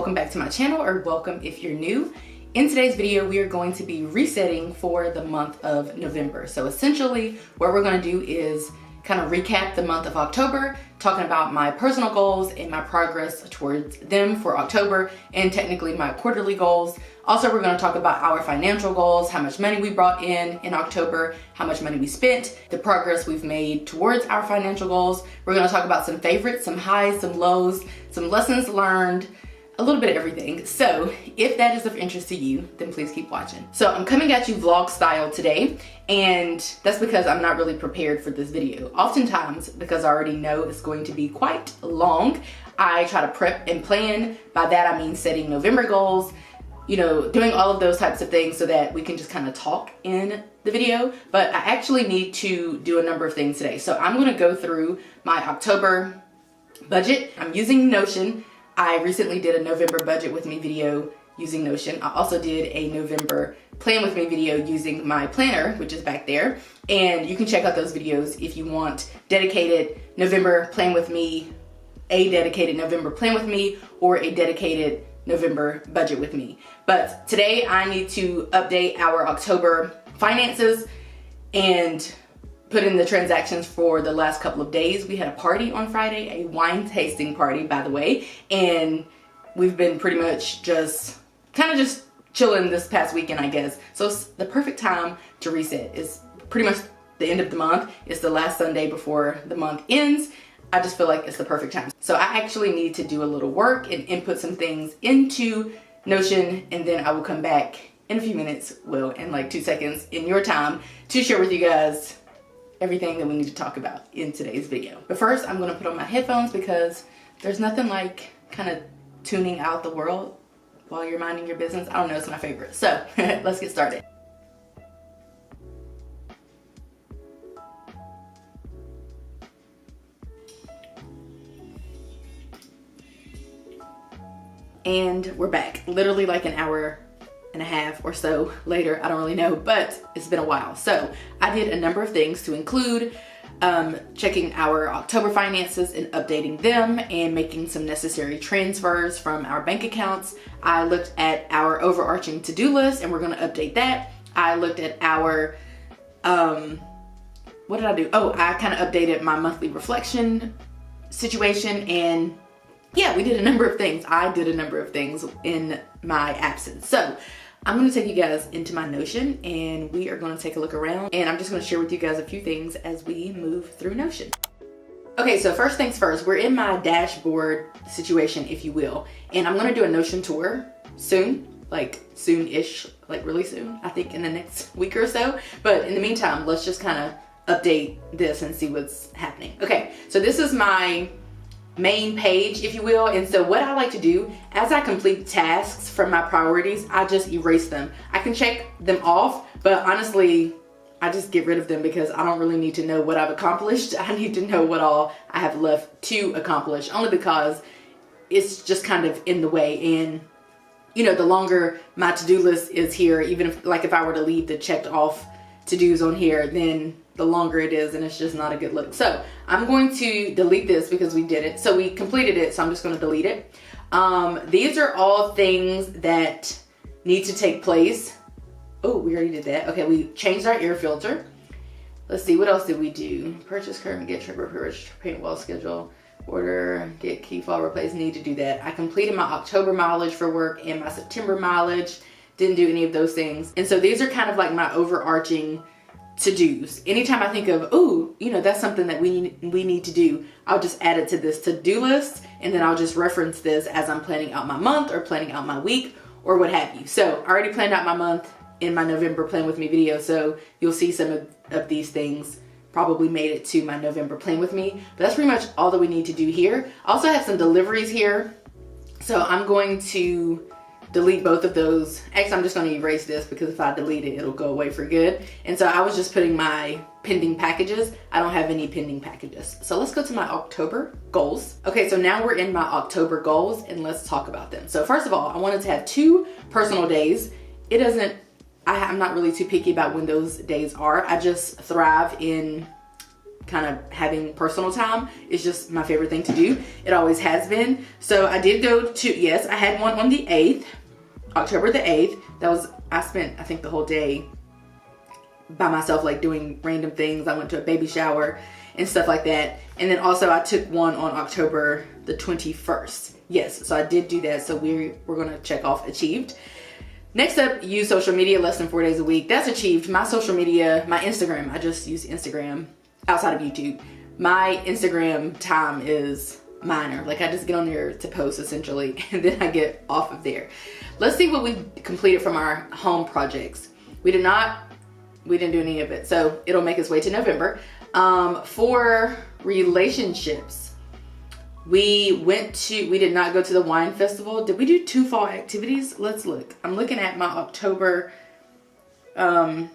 welcome back to my channel, or welcome if you're new. In today's video, we are going to be resetting for the month of November. So essentially what we're going to do is kind of recap the month of October, talking about my personal goals and my progress towards them for October, and technically my quarterly goals. Also, we're going to talk about our financial goals, how much money we brought in October, how much money we spent, the progress we've made towards our financial goals. We're going to talk about some favorites, some highs, some lows, some lessons learned, a little bit of everything. So if that is of interest to you, then please keep watching. So I'm coming at you vlog style today, and that's because I'm not really prepared for this video. Oftentimes, because I already know it's going to be quite long, I try to prep and plan. By that I mean setting November goals, you know, doing all of those types of things so that we can just kind of talk in the video. But I actually need to do a number of things today. So I'm going to go through my October budget. I'm using Notion. I recently did a November budget with me video using Notion. I also did a November plan with me video using my planner, which is back there. And you can check out those videos if you want dedicated November plan with me, a dedicated November plan with me, or a dedicated November budget with me. But today I need to update our October finances and put in the transactions for the last couple of days. We had a party on Friday, a wine tasting party, by the way, and we've been pretty much just chilling this past weekend, I guess. So it's the perfect time to reset. It's pretty much the end of the month. It's the last Sunday before the month ends. I just feel like it's the perfect time. So I actually need to do a little work and input some things into Notion, and then I will come back in a few minutes, well, in like 2 seconds in your time, to share with you guys everything that we need to talk about in today's video. But first, I'm gonna put on my headphones because there's nothing like kind of tuning out the world while you're minding your business. I don't know, it's my favorite. So let's get started. And we're back, literally like an hour and a half or so later. I don't really know, but it's been a while. So I did a number of things to include checking our October finances and updating them, and making some necessary transfers from our bank accounts. I looked at our overarching to-do list, and we're going to update that. I looked at our what did I do? Oh, I kind of updated my monthly reflection situation, and yeah, we did a number of things. I did a number of things in my absence. So I'm going to take you guys into my Notion, and we are going to take a look around, and I'm just going to share with you guys a few things as we move through Notion. Okay, so first things first, we're in my dashboard situation, if you will, and I'm going to do a Notion tour soon, like soon-ish, like really soon, I think in the next week or so. But in the meantime, let's just kind of update this and see what's happening. Okay, so this is my main page, if you will. And so what I like to do, as I complete tasks from my priorities, I just erase them. I can check them off, but honestly, I just get rid of them because I don't really need to know what I've accomplished. I need to know what all I have left to accomplish, only because it's just kind of in the way. And you know, the longer my to-do list is here, even if I were to leave the checked off to-dos on here, then the longer it is, and it's just not a good look. So I'm going to delete this because we did it. So we completed it, so I'm just going to delete it. These are all things that need to take place. Oh, we already did that. Okay, we changed our air filter. Let's see, what else did we do? Purchase current, get trip repairs, paint wall schedule, order, get key fob replaced. Need to do that. I completed my October mileage for work and my September mileage. Didn't do any of those things. And so these are kind of like my overarching to-dos. Anytime I think of, oh, you know, that's something that we need to do, I'll just add it to this to-do list, and then I'll just reference this as I'm planning out my month or planning out my week or what have you. So I already planned out my month in my November plan with me video, so you'll see some of these things probably made it to my November plan with me. But that's pretty much all that we need to do here. I also have some deliveries here, so I'm going to delete both of those. Actually, I'm just going to erase this because if I delete it, it'll go away for good. And so I was just putting my pending packages. I don't have any pending packages. So let's go to my October goals. Okay, so now we're in my October goals, and let's talk about them. So first of all, I wanted to have 2 personal days. I'm not really too picky about when those days are. I just thrive in kind of having personal time is just my favorite thing to do. It always has been. So I did go to, yes, I had one on the 8th, October the 8th. That was, I spent, I think, the whole day by myself, like doing random things. I went to a baby shower and stuff like that. And then also I took one on October the 21st. Yes, so I did do that. So we're gonna check off achieved. Next up, use social media less than 4 days a week. That's achieved. My social media, my Instagram, I just use Instagram outside of YouTube. My Instagram time is minor. Like I just get on there to post essentially, and then I get off of there. Let's see what we completed from our home projects. We didn't do any of it. So it'll make its way to November. For relationships, we did not go to the wine festival. Did we do 2 fall activities? Let's look. I'm looking at my October. I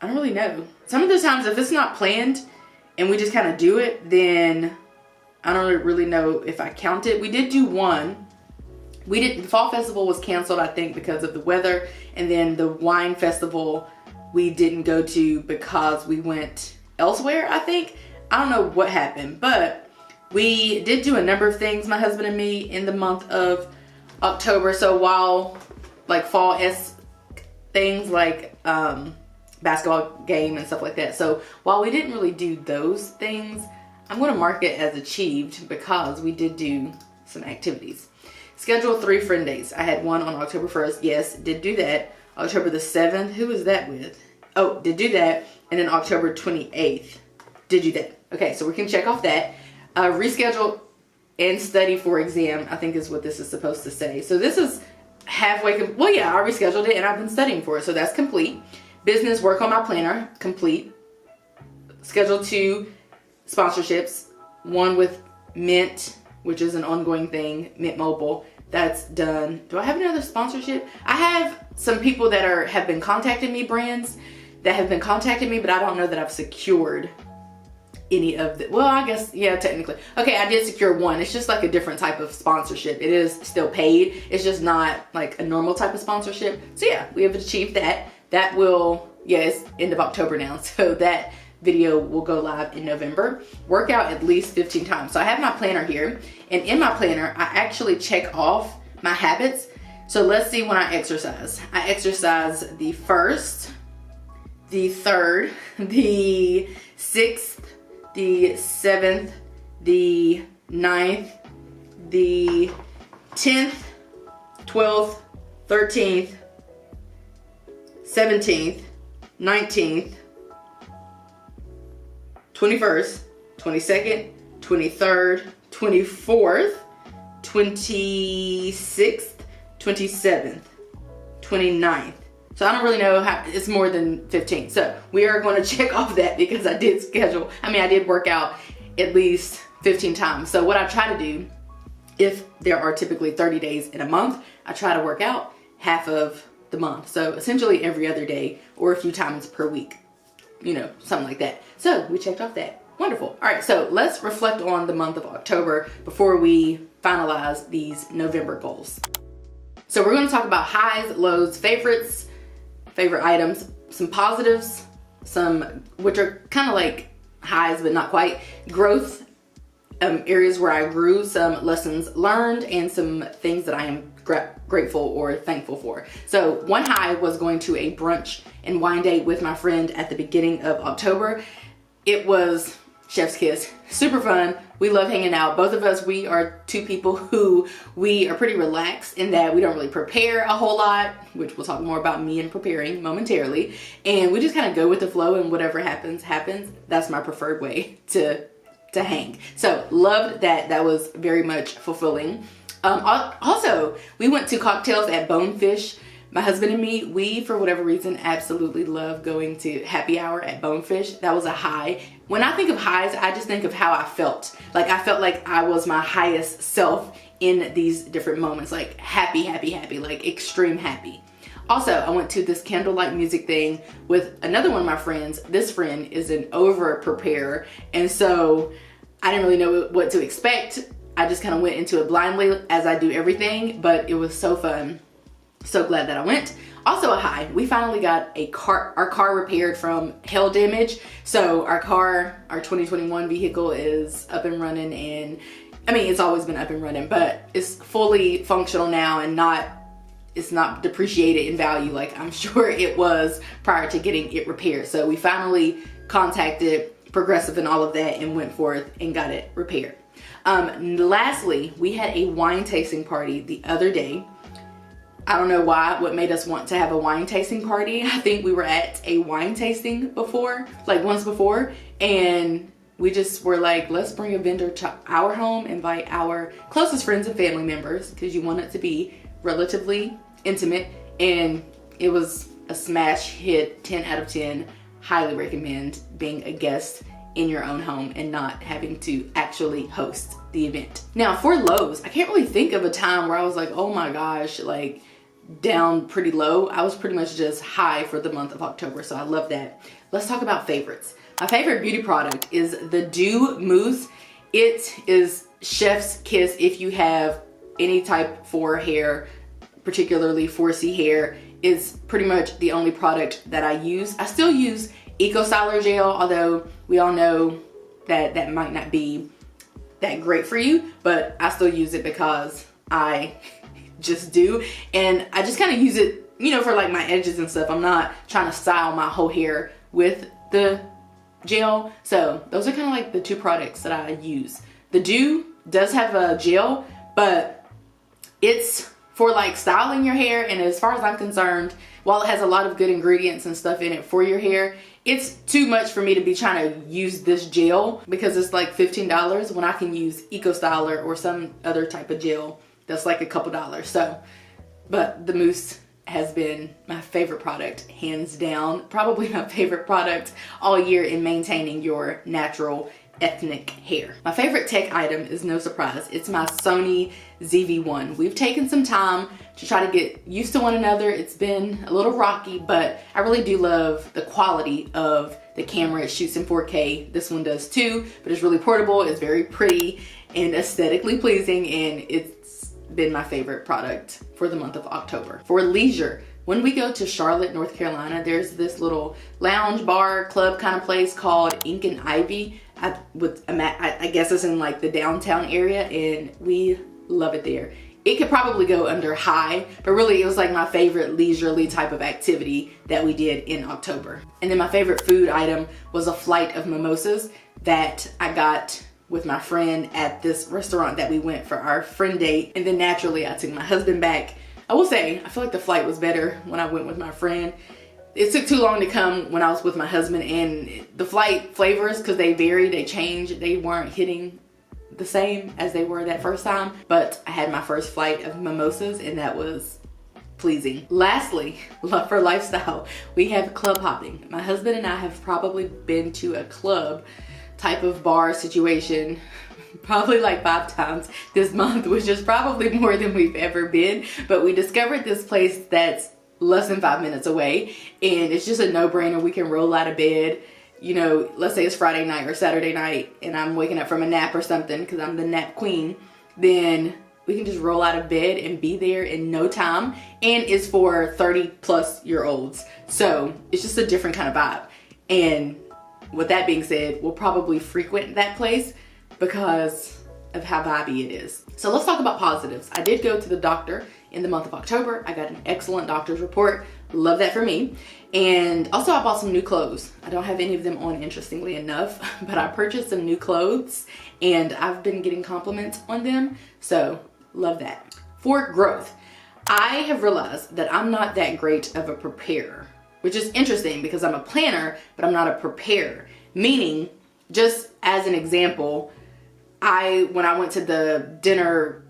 don't really know. Some of the times if it's not planned and we just kind of do it, then I don't really know if I count it. We did do one. The fall festival was canceled, I think, because of the weather. And then the wine festival we didn't go to because we went elsewhere, I think. I don't know what happened, but we did do a number of things, my husband and me, in the month of October. So while like fall-esque things like basketball game and stuff like that. So while we didn't really do those things, I'm going to mark it as achieved because we did do some activities. Schedule 3 friend days. I had one on October 1st. Yes, did do that. October the 7th. Who was that with? Oh, did do that. And then October 28th. Did do that. Okay, so we can check off that. Reschedule and study for exam, I think is what this is supposed to say. So this is halfway, well yeah, I rescheduled it and I've been studying for it, so that's complete. Business, work on my planner, complete. Schedule 2 sponsorships, one with Mint, which is an ongoing thing, Mint Mobile, that's done. Do I have another sponsorship? I have some people that have been contacting me, brands that have been contacting me, but I don't know that I've secured any of the, well, I guess, yeah, technically. Okay, I did secure one. It's just like a different type of sponsorship. It is still paid. It's just not like a normal type of sponsorship. So yeah, we have achieved that. That will, yeah, it's end of October now. So that video will go live in November. Work out at least 15 times. So I have my planner here, and in my planner, I actually check off my habits. So let's see when I exercise. I exercise the 1st, the 3rd, the 6th, the 7th, the 9th, the 10th, 12th, 13th, 17th, 19th, 21st, 22nd, 23rd, 24th, 26th, 27th, 29th. So I don't really know how, it's more than 15. So we are going to check off that because I did work out at least 15 times. So what I try to do, if there are typically 30 days in a month, I try to work out half of the month. So essentially every other day or a few times per week, you know, something like that. So we checked off that. Wonderful. All right, so let's reflect on the month of October before we finalize these November goals. So we're going to talk about highs, lows, favorites, favorite items, some positives, some which are kind of like highs but not quite, growth, areas where I grew, some lessons learned, and some things that I am grateful or thankful for. So one high was going to a brunch and wine date with my friend at the beginning of October. It was chef's kiss, super fun. We love hanging out. Both of us, we are 2 people who we are pretty relaxed in that we don't really prepare a whole lot, which we'll talk more about me and preparing momentarily. And we just kind of go with the flow, and whatever happens, happens. That's my preferred way to hang. So loved that. That was very much fulfilling. Also, we went to cocktails at Bonefish. My husband and me, we, for whatever reason, absolutely love going to happy hour at Bonefish. That was a high. When I think of highs, I just think of how I felt. Like I felt like I was my highest self in these different moments. Like happy, happy, happy, like extreme happy. Also, I went to this candlelight music thing with another one of my friends. This friend is an over preparer, and so I didn't really know what to expect. I just kind of went into it blindly, as I do everything, but it was so fun. So glad that I went. Also a high, we finally got our car repaired from hail damage. So our 2021 vehicle is up and running, and I mean, it's always been up and running, but it's fully functional now and it's not depreciated in value like I'm sure it was prior to getting it repaired. So we finally contacted Progressive and all of that and went forth and got it repaired. Lastly, we had a wine tasting party the other day. I don't know what made us want to have a wine tasting party. I think we were at a wine tasting once before, and we just were like, let's bring a vendor to our home, invite our closest friends and family members, because you want it to be relatively intimate. And it was a smash hit, 10 out of 10. Highly recommend being a guest in your own home and not having to actually host the event. Now for lows, I can't really think of a time where I was like, oh my gosh, like down pretty low. I was pretty much just high for the month of October, so I love that. Let's talk about favorites. My favorite beauty product is the Dew Mousse. It is chef's kiss if you have any type 4 hair, particularly 4C hair. It's pretty much the only product that I use. I still use Eco Styler gel, although we all know that that might not be that great for you, but I still use it because I just do. And I just kind of use it, you know, for like my edges and stuff. I'm not trying to style my whole hair with the gel. So those are kind of like the two products that I use. The Dew does have a gel, but it's for like styling your hair, and as far as I'm concerned, while it has a lot of good ingredients and stuff in it for your hair, it's too much for me to be trying to use this gel because it's like $15 when I can use Eco Styler or some other type of gel that's like a couple dollars. So, but the mousse has been my favorite product, hands down. Probably my favorite product all year in maintaining your natural ethnic hair. My favorite tech item is no surprise. It's my Sony ZV-1. We've taken some time to try to get used to one another. It's been a little rocky, but I really do love the quality of the camera. It shoots in 4K. This one does too, but it's really portable. It's very pretty and aesthetically pleasing, and it's been my favorite product for the month of October. For leisure, when we go to Charlotte, North Carolina, there's this little lounge bar club kind of place called Ink and Ivy. I guess it's in like the downtown area, and we love it there. It could probably go under high, but really it was like my favorite leisurely type of activity that we did in October. And then my favorite food item was a flight of mimosas that I got with my friend at this restaurant that we went for our friend date. And then naturally I took my husband back. I will say, I feel like the flight was better when I went with my friend. It took too long to come when I was with my husband, and the flight flavors, because they vary, they change, they weren't hitting the same as they were that first time. But I had my first flight of mimosas, and that was pleasing. Lastly, love for lifestyle, we have club hopping. My husband and I have probably been to a club type of bar situation probably like 5 times this month, which is probably more than we've ever been. But we discovered this place that's less than 5 minutes away, and it's just a no-brainer. We can roll out of bed, you know, let's say it's Friday night or Saturday night and I'm waking up from a nap or something, because I'm the nap queen, then we can just roll out of bed and be there in no time. And it's for 30-plus-year-olds, so it's just a different kind of vibe. And with that being said, we'll probably frequent that place because of how vibey it is. So let's talk about positives. I did go to the doctor in the month of October. I got an excellent doctor's report. Love that for me. And also I bought some new clothes. I don't have any of them on, interestingly enough, but I purchased some new clothes and I've been getting compliments on them. So love that. For growth, I have realized that I'm not that great of a preparer, which is interesting because I'm a planner, but I'm not a preparer. Meaning, just as an example, when I went to the dinner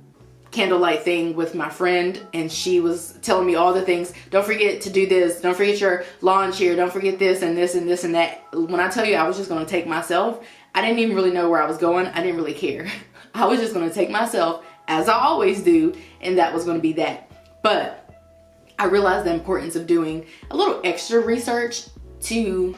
candlelight thing with my friend, and she was telling me all the things, don't forget to do this, don't forget your lawn chair, don't forget this and this and this and that. When I tell you I was just going to take myself, I didn't even really know where I was going. I didn't really care. I was just going to take myself, as I always do, and that was going to be that. But I realized the importance of doing a little extra research to,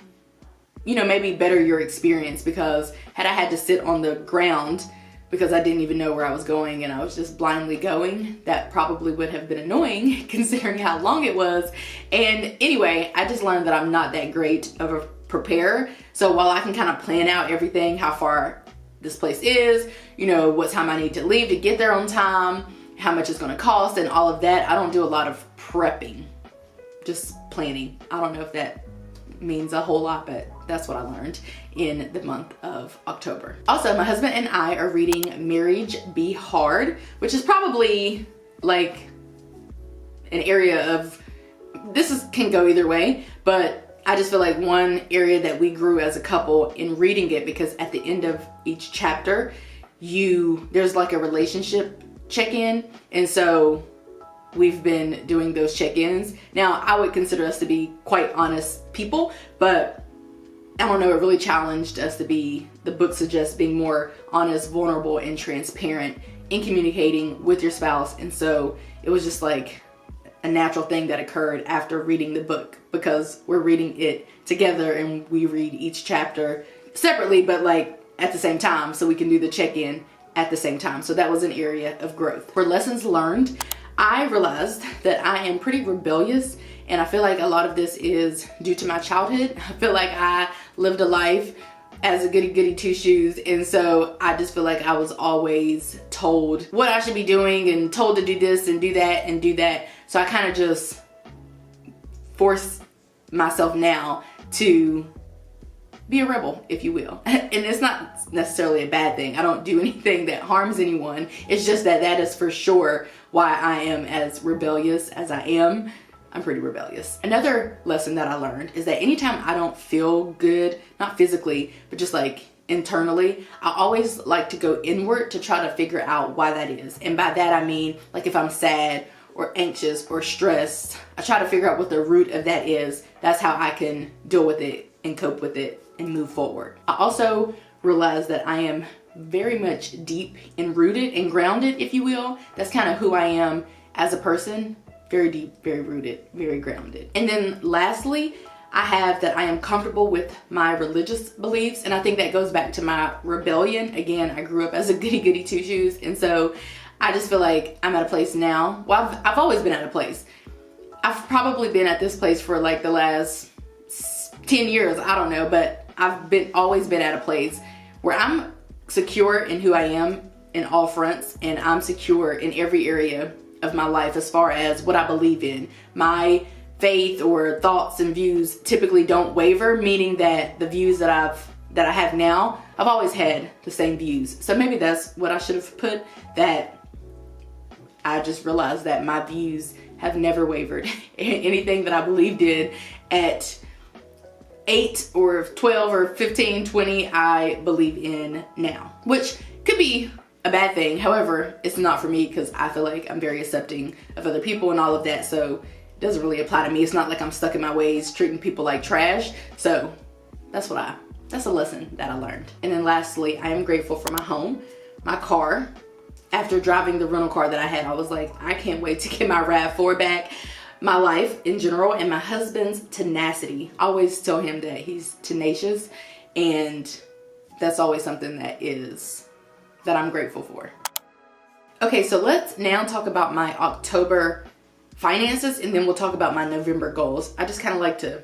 you know, maybe better your experience, because had I had to sit on the ground because I didn't even know where I was going and I was just blindly going. That probably would have been annoying considering how long it was. And anyway, I just learned that I'm not that great of a preparer. So while I can kind of plan out everything, how far this place is, you know, what time I need to leave to get there on time, how much it's gonna cost and all of that, I don't do a lot of prepping, just planning. I don't know if that means a whole lot, but that's what I learned in the month of October. Also, my husband and I are reading Marriage Be Hard, which is probably like an area of, can go either way, but I just feel like one area that we grew as a couple in reading it, because at the end of each chapter, there's like a relationship check-in, and so we've been doing those check-ins. Now, I would consider us to be quite honest people, but I don't know, it really challenged us to be, the book suggests being more honest, vulnerable, and transparent in communicating with your spouse. And so it was just like a natural thing that occurred after reading the book, because we're reading it together and we read each chapter separately, but like at the same time, so we can do the check-in at the same time. So that was an area of growth. For lessons learned, I realized that I am pretty rebellious, and I feel like a lot of this is due to my childhood. I feel like I lived a life as a goody two shoes, and so I just feel like I was always told what I should be doing and told to do this and do that and do that. So I kind of just force myself now to be a rebel, if you will. And it's not necessarily a bad thing. I don't do anything that harms anyone. It's just that that is for sure why I am as rebellious as I am. I'm pretty rebellious. Another lesson that I learned is that anytime I don't feel good, not physically, but just like internally, I always like to go inward to try to figure out why that is. And by that I mean, like if I'm sad or anxious or stressed, I try to figure out what the root of that is. That's how I can deal with it and cope with it and move forward. I also realized that I am very much deep and rooted and grounded, if you will. That's kind of who I am as a person. Very deep, very rooted, very grounded. And then lastly, I have that I am comfortable with my religious beliefs. And I think that goes back to my rebellion. Again, I grew up as a goody two shoes. And so I just feel like I'm at a place now. Well, I've always been at a place. I've probably been at this place for like the last 10 years, I don't know, but I've always been at a place where I'm secure in who I am in all fronts, and I'm secure in every area of my life as far as what I believe in. My faith or thoughts and views typically don't waver, meaning that the views that I have now, I've always had the same views. So maybe that's what I should have put, that I just realized that my views have never wavered. Anything that I believed in at 8 or 12 or 15, 20, I believe in now, which could be a bad thing. However, it's not for me, because I feel like I'm very accepting of other people and all of that, so it doesn't really apply to me. It's not like I'm stuck in my ways treating people like trash. So that's a lesson that I learned. And then lastly, I am grateful for my home, my car. After driving the rental car that I had, I was like, I can't wait to get my RAV4 back. My life in general, and my husband's tenacity. I always tell him that he's tenacious, and that's always something that I'm grateful for. Okay, so let's now talk about my October finances, and then we'll talk about my November goals. I just kind of like to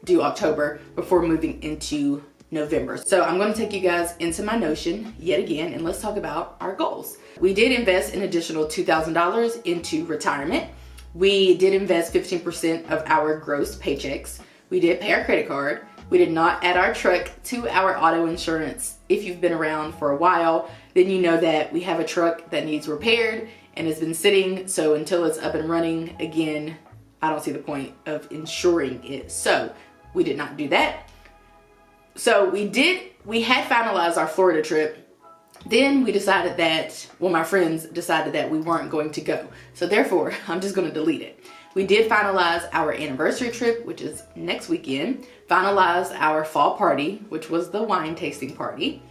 do October before moving into November. So I'm going to take you guys into my Notion yet again, and let's talk about our goals. We did invest an additional $2,000 into retirement. We did invest 15% of our gross paychecks. We did pay our credit card. We did not add our truck to our auto insurance. If you've been around for a while, then you know that we have a truck that needs repaired and has been sitting. So until it's up and running again, I don't see the point of insuring it. So we did not do that. So we had finalized our Florida trip. Then we decided that, well, my friends decided that we weren't going to go. So therefore, I'm just going to delete it. We did finalize our anniversary trip, which is next weekend. Finalized our fall party, which was the wine tasting party.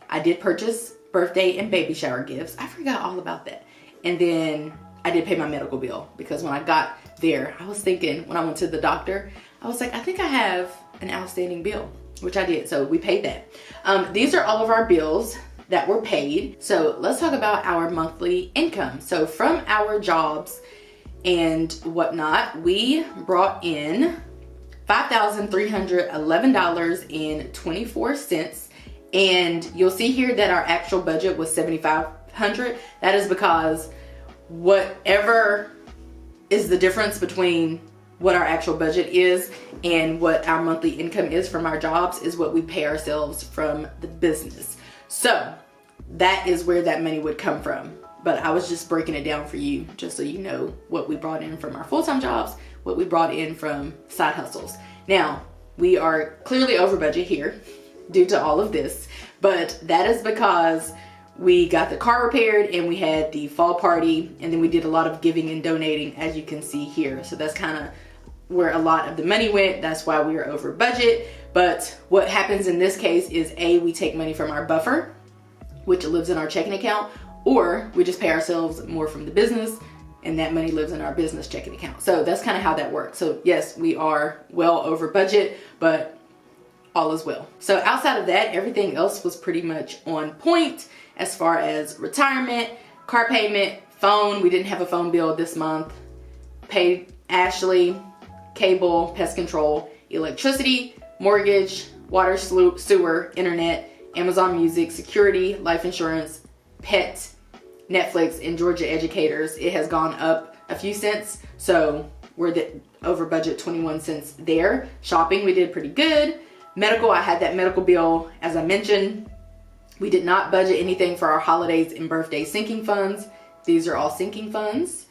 I did purchase birthday and baby shower gifts. I forgot all about that. And then I did pay my medical bill, because when I got there, I was thinking, when I went to the doctor, I was like, I think I have an outstanding bill, which I did. So we paid that. These are all of our bills. that were paid. So let's talk about our monthly income. So from our jobs and whatnot, we brought in $5,311.24. And you'll see here that our actual budget was $7,500. That is because whatever is the difference between what our actual budget is and what our monthly income is from our jobs is what we pay ourselves from the business. So that is where that money would come from. But I was just breaking it down for you just so you know what we brought in from our full-time jobs, what we brought in from side hustles. Now, we are clearly over budget here due to all of this, but that is because we got the car repaired and we had the fall party, and then we did a lot of giving and donating, as you can see here. So that's kind of where a lot of the money went. That's why we are over budget. But what happens in this case is we take money from our buffer, which lives in our checking account, or we just pay ourselves more from the business and that money lives in our business checking account. So that's kind of how that works. So yes, we are well over budget, but all is well. So outside of that, everything else was pretty much on point as far as retirement, car payment, phone. We didn't have a phone bill this month. Paid Ashley, cable, pest control, electricity, mortgage, water, sewer, internet, Amazon Music, security, life insurance, pet, Netflix, and Georgia Educators. It has gone up a few cents, so we're over budget 21 cents there. Shopping, we did pretty good. Medical, I had that medical bill, as I mentioned. We did not budget anything for our holidays and birthday sinking funds. These are all sinking funds.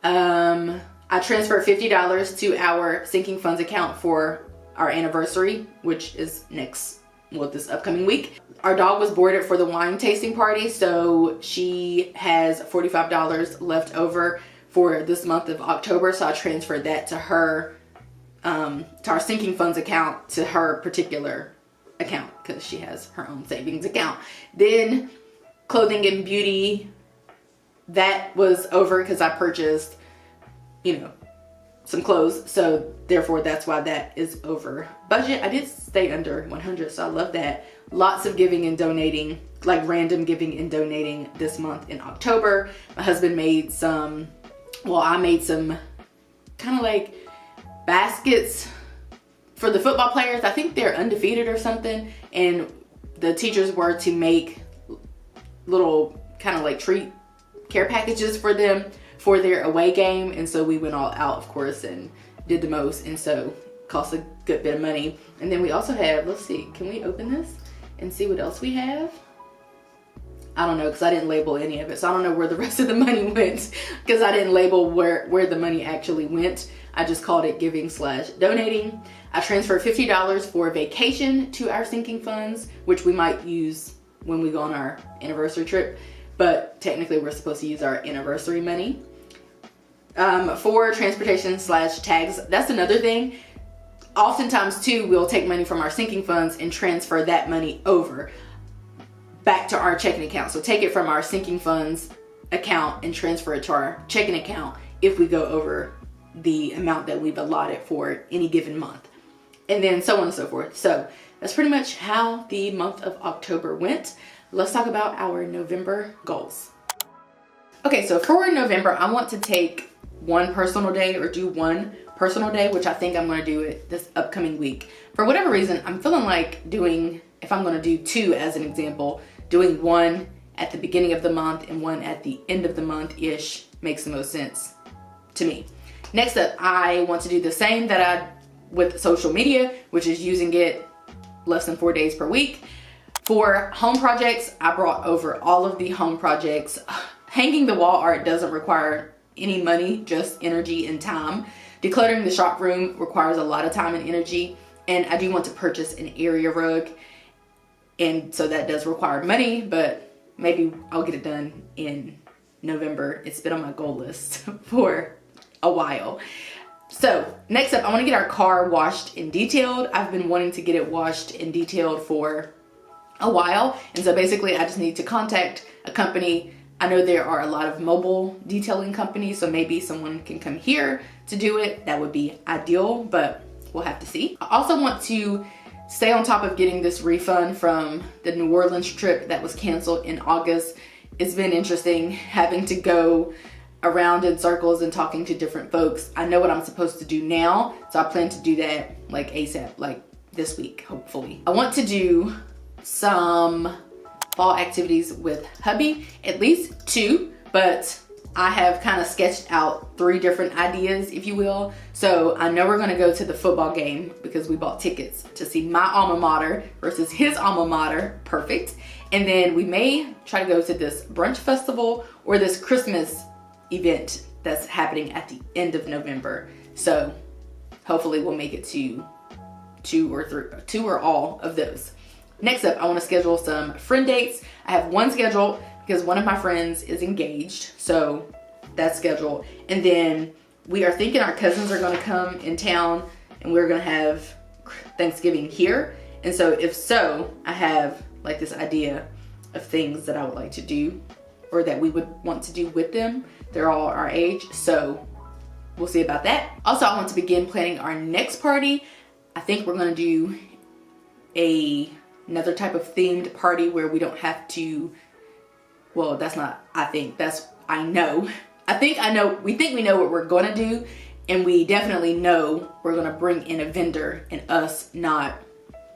I transferred $50 to our sinking funds account for our anniversary, which is this upcoming week. Our dog was boarded for the wine tasting party, so she has $45 left over for this month of October. So I transferred that to her, to our sinking funds account, to her particular account, because she has her own savings account. Then clothing and beauty, that was over because I purchased, some clothes. So therefore that's why that is over budget. I did stay under 100, so I love that. Lots of giving and donating, like random giving and donating this month in October. My husband made I made some kind of like baskets for the football players. I think they're undefeated or something. And the teachers were to make little kind of like treat care packages for them for their away game. And so we went all out, of course, and did the most. And so it cost a good bit of money. And then we also have, let's see, can we open this and see what else we have? I don't know, because I didn't label any of it. So I don't know where the rest of the money went, because I didn't label where the money actually went. I just called it giving/donating. I transferred $50 for a vacation to our sinking funds, which we might use when we go on our anniversary trip. But technically we're supposed to use our anniversary money. For transportation/tags, that's another thing. Oftentimes too, we'll take money from our sinking funds and transfer that money over back to our checking account. So take it from our sinking funds account and transfer it to our checking account if we go over the amount that we've allotted for any given month, and then so on and so forth. So that's pretty much how the month of October went. Let's talk about our November goals. Okay, so for November, I want to take one personal day, or do one personal day, which I think I'm going to do it this upcoming week. For whatever reason, I'm feeling like if I'm going to do two as an example, doing one at the beginning of the month and one at the end of the month-ish makes the most sense to me. Next up, I want to do the same that I with social media, which is using it less than 4 days per week. For home projects, I brought over all of the home projects. Hanging the wall art doesn't require any money, just energy and time. Decluttering the shop room requires a lot of time and energy. And I do want to purchase an area rug. And so that does require money, but maybe I'll get it done in November. It's been on my goal list for a while. So next up, I want to get our car washed and detailed. I've been wanting to get it washed and detailed for a while. And so basically I just need to contact a company. I know there are a lot of mobile detailing companies, so maybe someone can come here to do it. That would be ideal, but we'll have to see. I also want to stay on top of getting this refund from the New Orleans trip that was canceled in August. It's been interesting having to go around in circles and talking to different folks. I know what I'm supposed to do now, so I plan to do that like ASAP, like this week, hopefully. I want to do some fall activities with hubby, at least 2, but I have kind of sketched out 3 different ideas, if you will. So I know we're gonna go to the football game because we bought tickets to see my alma mater versus his alma mater. Perfect. And then we may try to go to this brunch festival or this Christmas event that's happening at the end of November. So hopefully we'll make it to 2 or all of those. Next up, I want to schedule some friend dates. I have one scheduled because one of my friends is engaged, so that's scheduled. And then we are thinking our cousins are going to come in town and we're going to have Thanksgiving here. And so if so, I have like this idea of things that I would like to do or that we would want to do with them. They're all our age, so we'll see about that. Also, I want to begin planning our next party. I think we're going to do another type of themed party where we don't have to, well, that's not, I think, that's, I know. We think we know what we're gonna do, and we definitely know we're gonna bring in a vendor and us not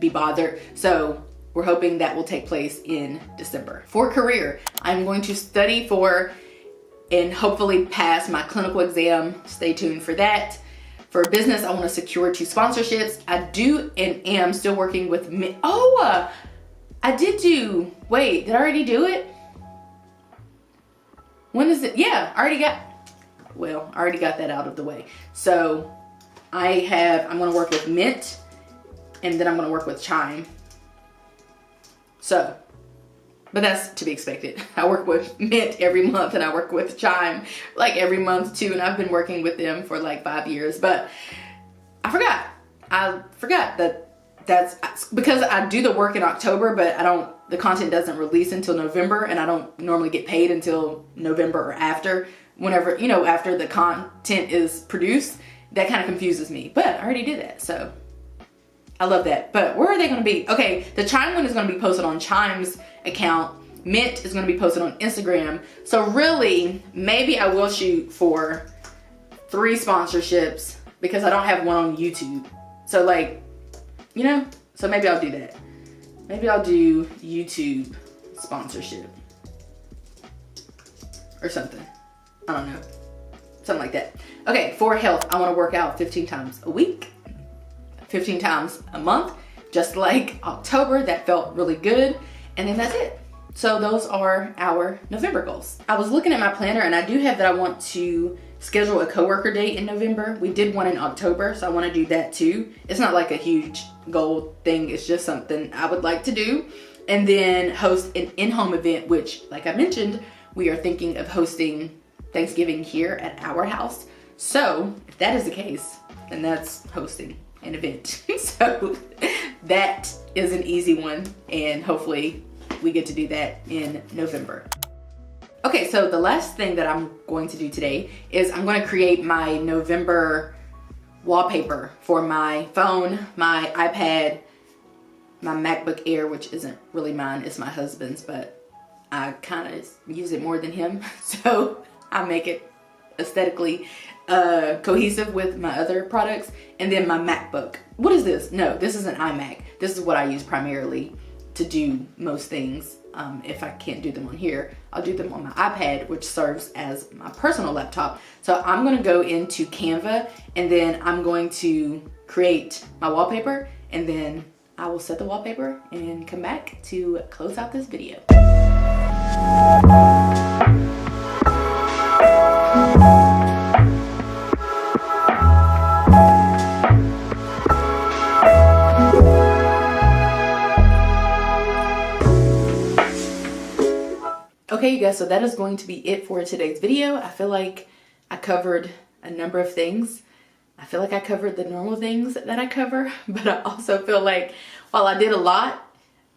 be bothered. So we're hoping that will take place in December. For career, I'm going to study for and hopefully pass my clinical exam. Stay tuned for that. For business, I want to secure 2 sponsorships. I do and am still working with I did do, wait, did I already do it? When is it? Yeah, I already got that out of the way. So I'm going to work with Mint, and then I'm going to work with Chime. So, but that's to be expected. I work with Mint every month and I work with Chime like every month too. And I've been working with them for like 5 years, but I forgot that that's because I do the work in October, but the content doesn't release until November, and I don't normally get paid until November or after, whenever, after the content is produced. That kind of confuses me, but I already did that. So I love that. But where are they going to be? Okay, the Chime one is going to be posted on Chime's account. Mint is going to be posted on Instagram. So really, maybe I will shoot for 3 sponsorships because I don't have one on YouTube. So like, so maybe I'll do that. Maybe I'll do YouTube sponsorship or something. I don't know. Something like that. Okay, for health, I want to work out 15 times a week. 15 times a month, just like October. That felt really good. And then that's it. So those are our November goals. I was looking at my planner and I do have that I want to schedule a coworker date in November. We did one in October, so I want to do that too. It's not like a huge goal thing. It's just something I would like to do. And then host an in-home event, which, like I mentioned, we are thinking of hosting Thanksgiving here at our house. So if that is the case, then that's hosting an event. So that is an easy one, and hopefully we get to do that in November. Okay, so the last thing that I'm going to do today is I'm going to create my November wallpaper for my phone, my iPad, my MacBook Air, which isn't really mine, it's my husband's, but I kind of use it more than him, so I make it aesthetically cohesive with my other products. And then my MacBook. What is this? No, this is an iMac. This is what I use primarily to do most things. If I can't do them on here, I'll do them on my iPad, which serves as my personal laptop. So I'm going to go into Canva, and then I'm going to create my wallpaper, and then I will set the wallpaper and come back to close out this video. Okay, you guys, so that is going to be it for today's video. I feel like I covered a number of things. I feel like I covered the normal things that I cover, but I also feel like while I did a lot,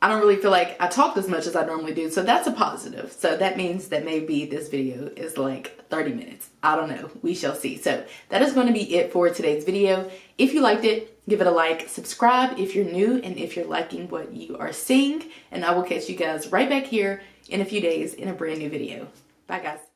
I don't really feel like I talked as much as I normally do, so that's a positive. So that means that maybe this video is like 30 minutes. I don't know. We shall see. So that is going to be it for today's video. If you liked it, give it a like, subscribe if you're new, and if you're liking what you are seeing, and I will catch you guys right back here in a few days in a brand new video. Bye, guys.